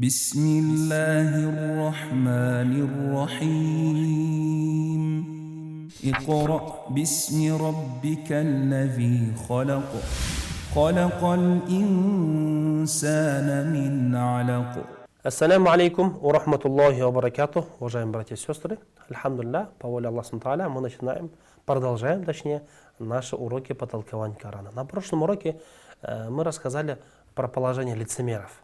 بسم الله الرحمن الرحيم اقرأ باسم ربك الذي خلق خلق الإنسان من علق. Ассаляму алейкум ва рахматуллахи ва баракатух, уважаемые братья и сестры. Альхамдулилля, по воле Аллаха Тааля, мы продолжаем наши уроки по толкованию Корана. На прошлом уроке мы рассказали про положение лицемеров.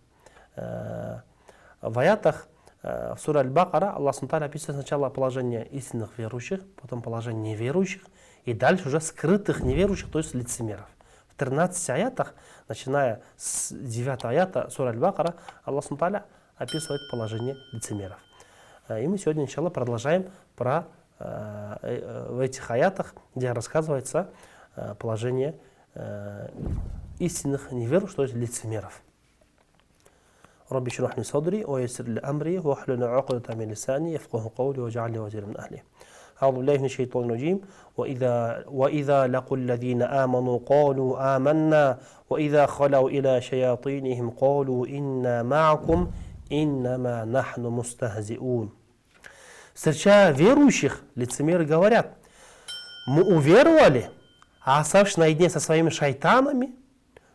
В аятах в суре Аль-Бакара Аллах Тааля описывает сначала положение истинных верующих, потом положение неверующих, и дальше уже скрытых неверующих, то есть лицемеров. В 13 аятах, начиная с 9 аята сура Аль-Бакара, Аллах Тааля описывает положение лицемеров. И мы сегодня, иншаллах, продолжаем в этих аятах, где рассказывается положение истинных неверующих, то есть лицемеров. رب اشرح لي صدري ويسر لي أمري واحلل عقدة من لساني يفقهوا قولي واجعل لي وزيرا من أهلي. أعوذ بالله من الشيطان الرجيم. وإذا لقوا الذين آمنوا قالوا آمنا وإذا خلوا إلى شياطينهم قالوا إنا معكم إنما نحن مستهزئون. Встречая верующих, лицемеры говорят: мы уверовали, а оставшись наедине со своими шайтанами,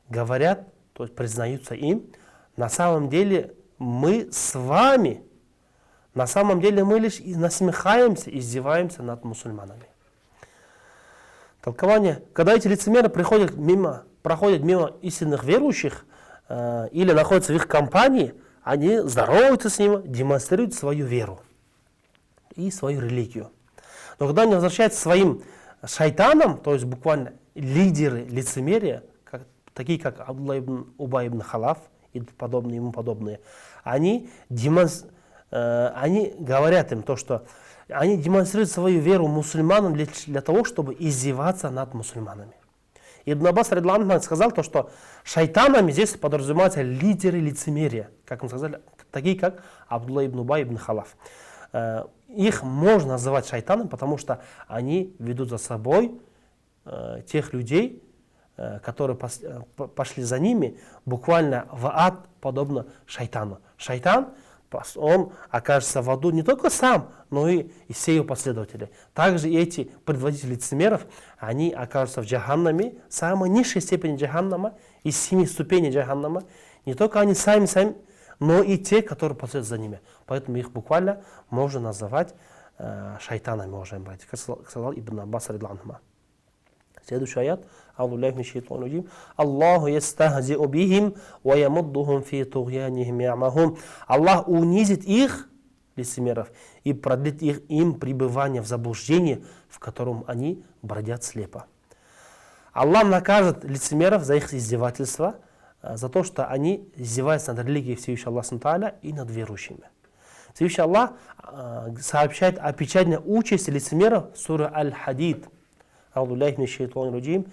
говорят, то есть признаются им: на самом деле мы с вами, на самом деле мы лишь насмехаемся, издеваемся над мусульманами. Толкование: когда эти лицемеры проходят мимо истинных верующих или находятся в их компании, они здороваются с ними, демонстрируют свою веру и свою религию. Но когда они возвращаются к своим шайтанам, то есть буквально лидеры лицемерия, такие как Абдулла ибн Убай ибн Халаф и ему подобные, они говорят им то, что они демонстрируют свою веру мусульманам для того, чтобы издеваться над мусульманами. Ибн Аббас радиллаху анху сказал то, что шайтанами здесь подразумеваются лидеры лицемерия, как мы сказали, такие как Абдулла ибн Убай ибн Халаф. Их можно называть шайтанами, потому что они ведут за собой тех людей, которые пошли за ними, буквально в ад, подобно шайтану. Шайтан, он окажется в аду не только сам, но и все его последователи. Также и эти предводители лицемеров, они окажутся в джаханнаме, самой низшей степени джаханнама, из 7 ступеней джаханнама. Не только они сами, но и те, которые последуют за ними. Поэтому их буквально можно называть шайтанами, уважаемые братья, как сказал Ибн Аббас радиллаху анху. Следующий аят. Аллаху ястахзи'у бихим ва ямуддухум фи тугьянихим я'махун. Аллах унизит их, лицемеров, и продлит им пребывание в заблуждении, в котором они бродят слепо. Аллах накажет лицемеров за их издевательство, за то, что они издеваются над религией Всевышнего Аллаха Тааля и над верующими. Всевышний Аллах сообщает о печальной участи лицемеров в суре Аль-Хадид. أعوذ بالله من الشيطان الرجيم.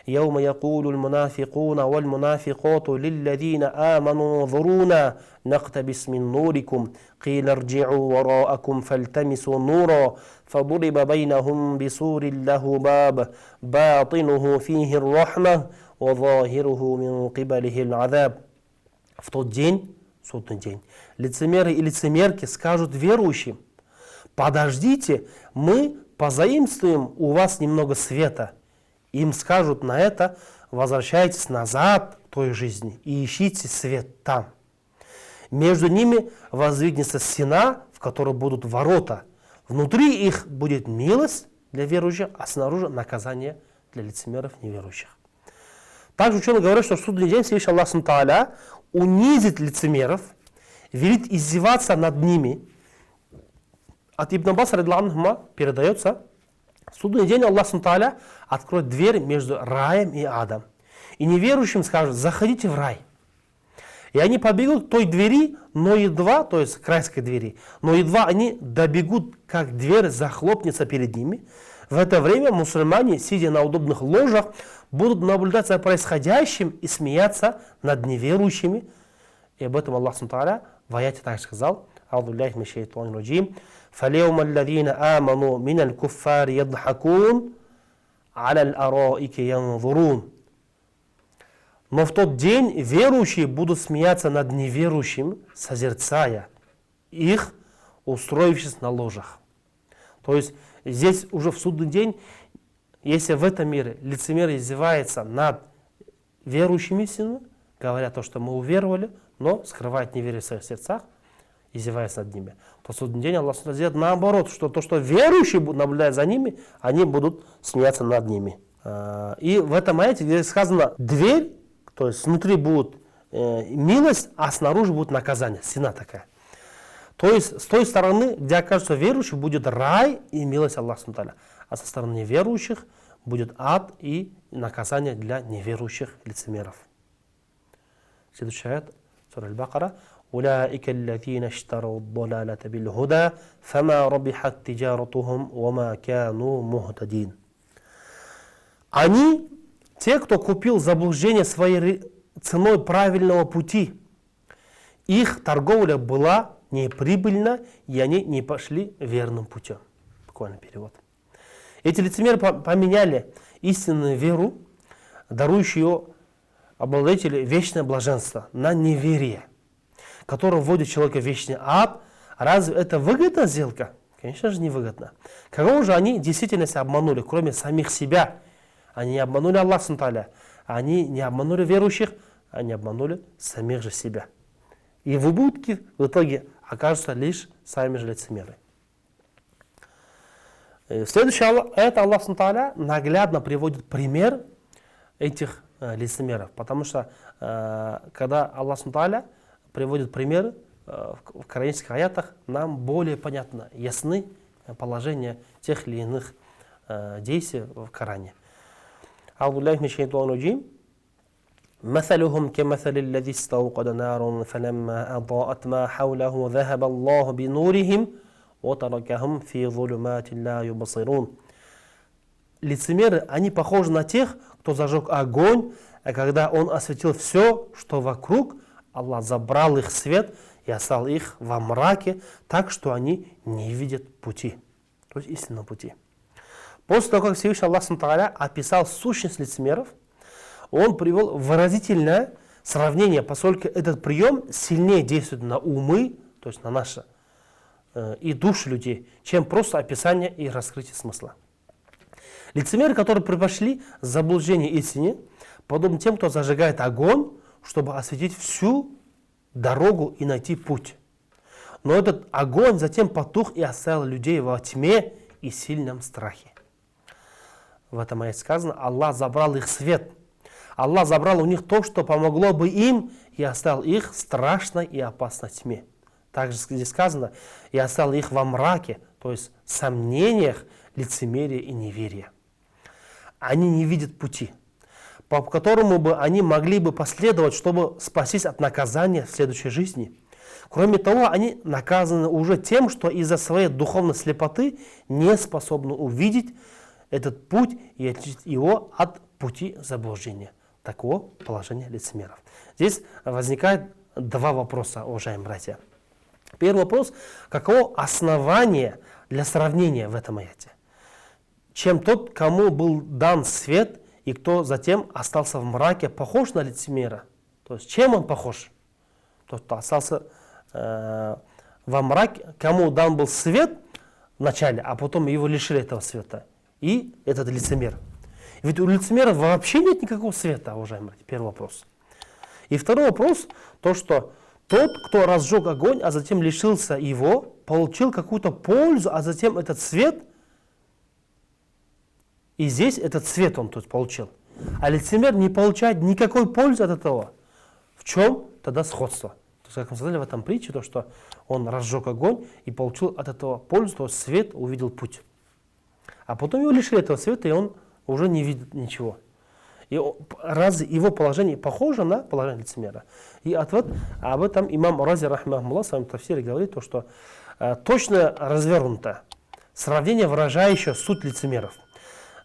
يوم يقول المنافقون والمنافقات للذين آمنوا انظرونا نقتبس من نوركم قيل ارجعوا وراءكم فالتمسوا نورا فضرب بينهم بسور له باب باطنه فيه الرحمة وظاهره من قبله العذاب. В тот день, судный день, лицемеры и лицемерки скажут верующим: подождите, мы позаимствуем у вас немного света. Им скажут на это: возвращайтесь назад к той жизни и ищите свет там. Между ними воздвигнется стена, в которой будут ворота. Внутри их будет милость для верующих, а снаружи наказание для лицемеров неверующих. Также ученые говорят, что в судный день Всевышний Аллах Тааля унизит лицемеров, велит издеваться над ними. От Ибн Аббаса радиллаху анху передается: в судный день Аллах Тааля откроет дверь между раем и адом. И неверующим скажут: заходите в рай. И они побегут к той двери, но едва, то есть к райской двери, но едва они добегут, как дверь захлопнется перед ними. В это время мусульмане, сидя на удобных ложах, будут наблюдать за происходящим и смеяться над неверующими. И об этом Аллах Тааля в аяте также сказал: أعوذ بالله من الشيطان الرجيم. فاليوم الذين آمنوا من الكفار يضحكون على الأرائك ينظرون. Но в тот день верующие будут смеяться над неверующими, созерцая их, устроившись на ложах. То есть здесь уже в судный день, если в этом мире лицемер издевается над верующими сынами, говоря то, что мы уверовали, но скрывает неверие в своих сердцах, издеваясь над ними, то в судный день Аллах сделает наоборот, что то, что верующие будут наблюдать за ними, они будут смеяться над ними. И в этом аяте, где сказано дверь, то есть внутри будет милость, а снаружи будет наказание, стена такая. То есть с той стороны, где окажется верующий, будет рай и милость Аллаха, а со стороны неверующих будет ад и наказание для неверующих лицемеров. Следующий аят, сура Аль-Бакара. أولئك الذين اشتروا الضلالة بالهدى فما ربحت تجارتهم وما كانوا مهتدين. Они, те, кто купил заблуждение своей ценой правильного пути, их торговля была неприбыльна, и они не пошли верным путем. Буквальный перевод. Эти лицемеры поменяли истинную веру, дарующую ее обладателю вечное блаженство, на неверие, которое вводит человека в вечный ад. Разве это выгодная сделка? Конечно же, невыгодно. Кого же они в действительности обманули, кроме самих себя? Они не обманули Аллаха, они не обманули верующих, они обманули самих же себя. И в убытке в итоге окажутся лишь сами же лицемеры. Следующее, это Аллах наглядно приводит пример этих лицемеров. Потому что когда Аллах приводит примеры в коранических аятах, нам более понятно, ясны положения тех или иных действий в Коране. مثلهم كمثل الذي استوقد نارا فلما أضاءت ما حوله ذهب الله بنورهم وتركهم في ظلمات لا يبصرون. Лицемеры, они похожи на тех, кто зажег огонь, а когда он осветил все, что вокруг, Аллах забрал их свет и оставил их во мраке, так что они не видят пути, то есть истинного пути. После того, как Всевышний Аллах описал сущность лицемеров, он привел выразительное сравнение, поскольку этот прием сильнее действует на умы, то есть на наши и души людей, чем просто описание и раскрытие смысла. Лицемеры, которые предпочли заблуждение истине, подобны тем, кто зажигает огонь, чтобы осветить всю дорогу и найти путь. Но этот огонь затем потух и оставил людей во тьме и сильном страхе. В этом аяте сказано, Аллах забрал их свет. Аллах забрал у них то, что помогло бы им, и оставил их в страшной и опасной тьме. Также здесь сказано, и оставил их во мраке, то есть в сомнениях, лицемерия и неверия. Они не видят пути, по которому бы они могли бы последовать, чтобы спастись от наказания в следующей жизни. Кроме того, они наказаны уже тем, что из-за своей духовной слепоты не способны увидеть этот путь и отличить его от пути заблуждения. Такого положения лицемеров. Здесь возникает два вопроса, уважаемые братья. Первый вопрос, каково основание для сравнения в этом аяте? Чем тот, кому был дан свет, и кто затем остался в мраке, похож на лицемера? То есть чем он похож? Тот, кто остался во мраке, кому дан был свет вначале, а потом его лишили этого света. И этот лицемер. Ведь у лицемеров вообще нет никакого света, уважаемые братья. Первый вопрос. И второй вопрос, то что тот, кто разжег огонь, а затем лишился его, получил какую-то пользу, а затем этот свет, и здесь этот свет он тут получил. А лицемер не получает никакой пользы от этого. В чем тогда сходство? То есть, как мы сказали в этом притче, то что он разжег огонь и получил от этого пользу, то есть свет, увидел путь. А потом его лишили этого света, и он уже не видит ничего. И разве его положение похоже на положение лицемера? И ответ об этом имам Рази рахмахуллах в своем тафсире говорит, то, что точно развернуто сравнение, выражающее суть лицемеров.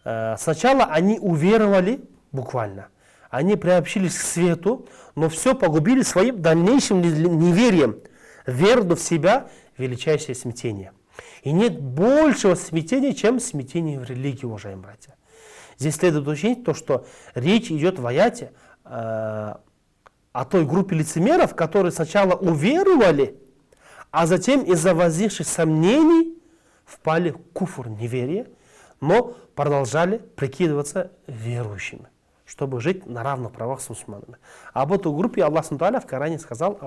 Сначала они уверовали, буквально, они приобщились к свету, но все погубили своим дальнейшим неверием, веру в себя, величайшее смятение. И нет большего смятения, чем смятение в религии, уважаемые братья. Здесь следует учесть то, что речь идет в аяте о той группе лицемеров, которые сначала уверовали, а затем из-за возникших сомнений впали в куфр, неверие, но продолжали прикидываться верующими, чтобы жить на равных правах с мусульманами. Об этой группе Аллах в Коране сказал: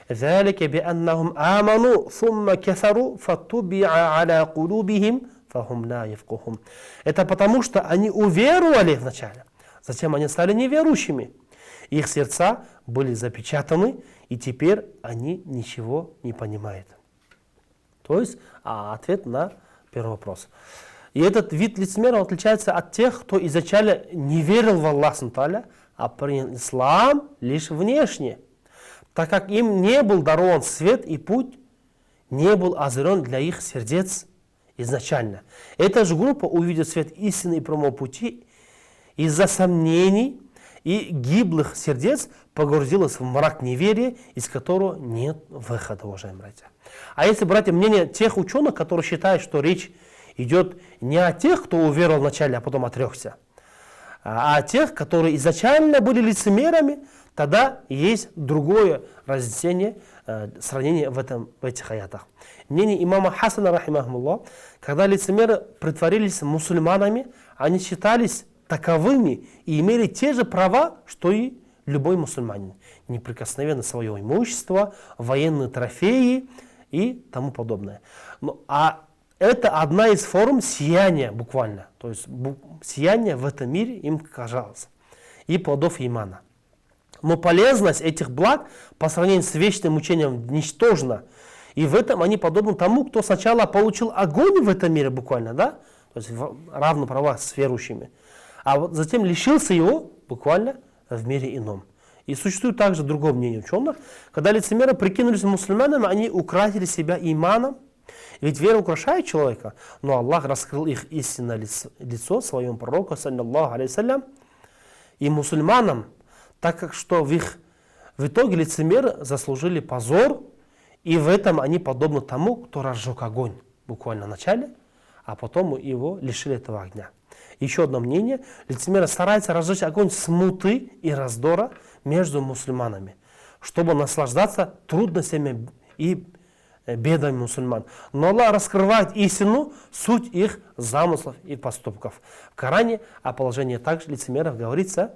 ذلك بأنهم آمنوا ثم كفروا فطبع على قلوبهم فهم لا يفقهون. Это потому, что они уверовали вначале, затем они стали неверующими. Их сердца были запечатаны, и теперь они ничего не понимают. То есть ответ на первый вопрос. И этот вид лицемерия отличается от тех, кто изначально не верил в Аллаха, а принял ислам лишь внешне, так как им не был дарован свет и путь, не был озарен для их сердец изначально. Эта же группа увидит свет истины и прямого пути из-за сомнений и гиблых сердец погрузилась в мрак неверия, из которого нет выхода, уважаемые братья. А если брать мнение тех ученых, которые считают, что речь идет не о тех, кто уверовал вначале, а потом отрекся, а о тех, которые изначально были лицемерами, тогда есть другое разъяснение, сравнение в этих аятах. Мнение имама Хасана, рахимахмуллах, когда лицемеры притворились мусульманами, они считались таковыми и имели те же права, что и любой мусульманин. Неприкосновенно свое имущество, военные трофеи и тому подобное. А это одна из форм сияния буквально. То есть сияние в этом мире им казалось. И плодов имана. Но полезность этих благ по сравнению с вечным учением ничтожна. И в этом они подобны тому, кто сначала получил огонь в этом мире буквально, да? То есть равно права с верующими. А вот затем лишился его буквально в мире ином. И существует также другое мнение ученых. Когда лицемеры прикинулись мусульманами, они украсили себя иманом. Ведь вера украшает человека, но Аллах раскрыл их истинное лицо своему пророку, саллаллаху алейхи. И мусульманам, так как что в итоге лицемеры заслужили позор, и в этом они подобны тому, кто разжег огонь буквально в начале, а потом его лишили этого огня. Еще одно мнение: лицемеры стараются разжечь огонь смуты и раздора между мусульманами, чтобы наслаждаться трудностями и бедами мусульман. Но Аллах раскрывает истину, суть их замыслов и поступков. В Коране о положении также лицемеров говорится: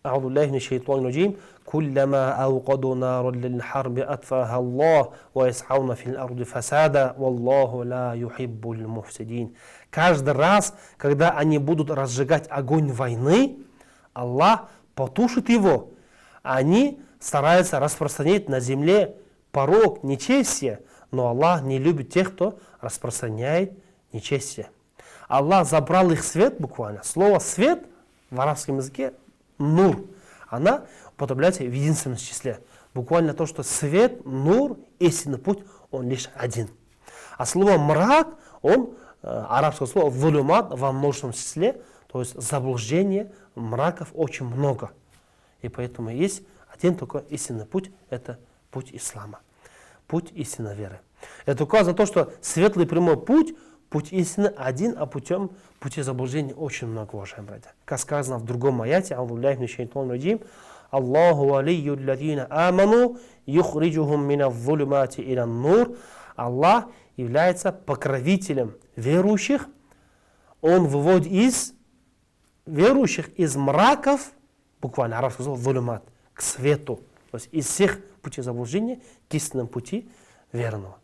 أعوذ بالله من الشيطان الرجيم كلما أوقدوا نارا للحرب أطفأها الله ويسعون في الأرض فسادا والله لا يحب المفسدين. Каждый раз, когда они будут разжигать огонь войны, Аллах потушит его. Они стараются распространять на земле порок нечестия, но Аллах не любит тех, кто распространяет нечестие. Аллах забрал их свет буквально. Слово «свет» в арабском языке нур, она употребляется в единственном числе. Буквально то, что свет, нур, истинный путь, он лишь один. А слово мрак, арабское слово вулюмат во множественном числе, то есть заблуждение, мраков очень много. И поэтому есть один только истинный путь, это путь ислама, путь истинной веры. Это указано на то, что светлый прямой путь истины один, а пути заблуждения очень много, уважаемые братья. Как сказано в другом аяте, Аллаху алию ладина аману юхриджухум мина вулюмати иля нур. Аллах является покровителем верующих. Он выводит из верующих из мраков, буквально арабское слово вулюмат, к свету. То есть из всех путей заблуждения к истинному пути верного.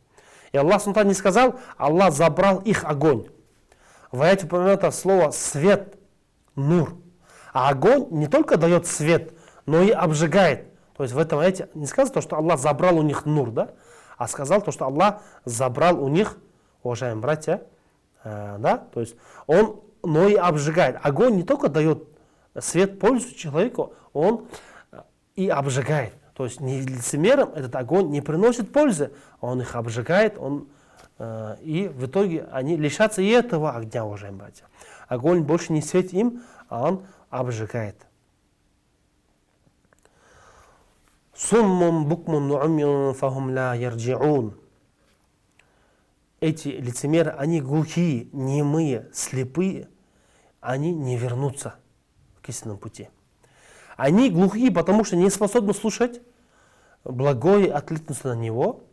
И Аллах не сказал: Аллах забрал их огонь. В аяте упомянуто слово свет, нур. А огонь не только дает свет, но и обжигает. То есть в этом аяте не сказано, что Аллах забрал у них нур, да? А сказал, что Аллах забрал у них, уважаемые братья, да? То есть но и обжигает. Огонь не только дает свет, пользу человеку, он и обжигает. То есть лицемерам этот огонь не приносит пользы, он их обжигает, и в итоге они лишатся и этого огня, уважаемые братья. Огонь больше не светит им, а он обжигает. Суммун букмун ну'умюн фахум ла ярджи'ун. Эти лицемеры, они глухие, немые, слепые, они не вернутся. к истинному пути. Они глухие, потому что не способны слушать благое, откликнуться на него.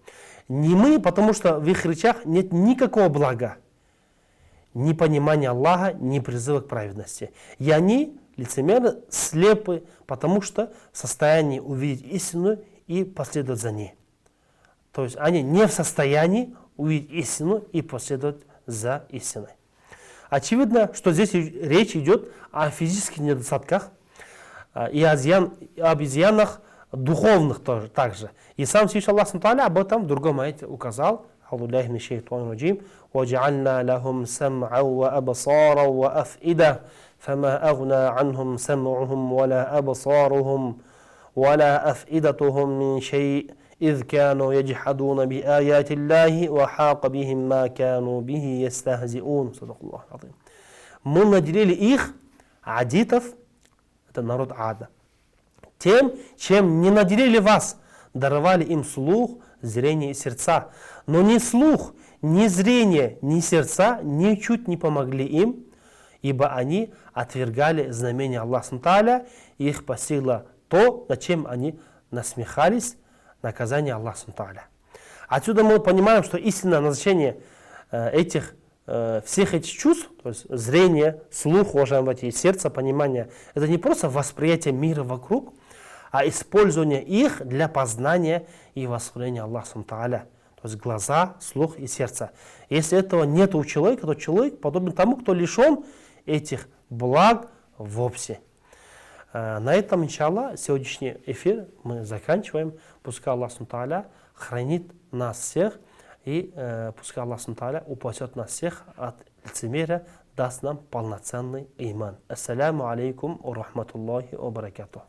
Немые, потому что в их речах нет никакого блага, ни понимания Аллаха, ни призыва к праведности. И они, лицемеры, слепы, потому что в состоянии увидеть истину и последовать за ней. То есть они не в состоянии увидеть истину и последовать за истиной. Очевидно, что здесь речь идет о физических недостатках и об изъянах духовных тоже, также. И сам Всевышний Аллах об этом в другом аяте указал. وَجَعَلْنَا لَهُمْ سَمْعًا وَأَبْصَارًا وَأَفْئِدَةً فَمَا أَغْنَى عَنْهُمْ سَمْعُهُمْ وَلَا أَبْصَارُهُمْ وَلَا أَفْئِدَتُهُمْ مِنْ شَيْءٍ إِذْ كَانُوا يَجْحَدُونَ بِآيَاتِ اللَّهِ وَحَاقَ بِهِمْ مَا كَانُوا بِهِ يَسْتَهْزِئُونَ. Мы наделили их, адитов, это народ Ада, тем, чем не наделили вас, даровали им слух, зрение и сердца. Но ни слух, ни зрение, ни сердца ничуть не помогли им, ибо они отвергали знамения Аллаха Тааля, и их постигло то, над чем они насмехались, наказание Аллаха Тааля. Отсюда мы понимаем, что истинное назначение всех этих чувств, то есть зрение, слух, уважаемые братья, и сердце, понимание, это не просто восприятие мира вокруг, а использование их для познания и восхваления Аллаха Тааля. То есть глаза, слух и сердце. Если этого нет у человека, то человек подобен тому, кто лишен этих благ вовсе. На этом, иншаллах, сегодняшний эфир мы заканчиваем. Пускай Аллах Тааля хранит нас всех, и пускай Аллах Тааля упасет нас всех от лицемерия, даст нам полноценный иман. Ассаляму алейкум ва рахматуллахи ва баракатух.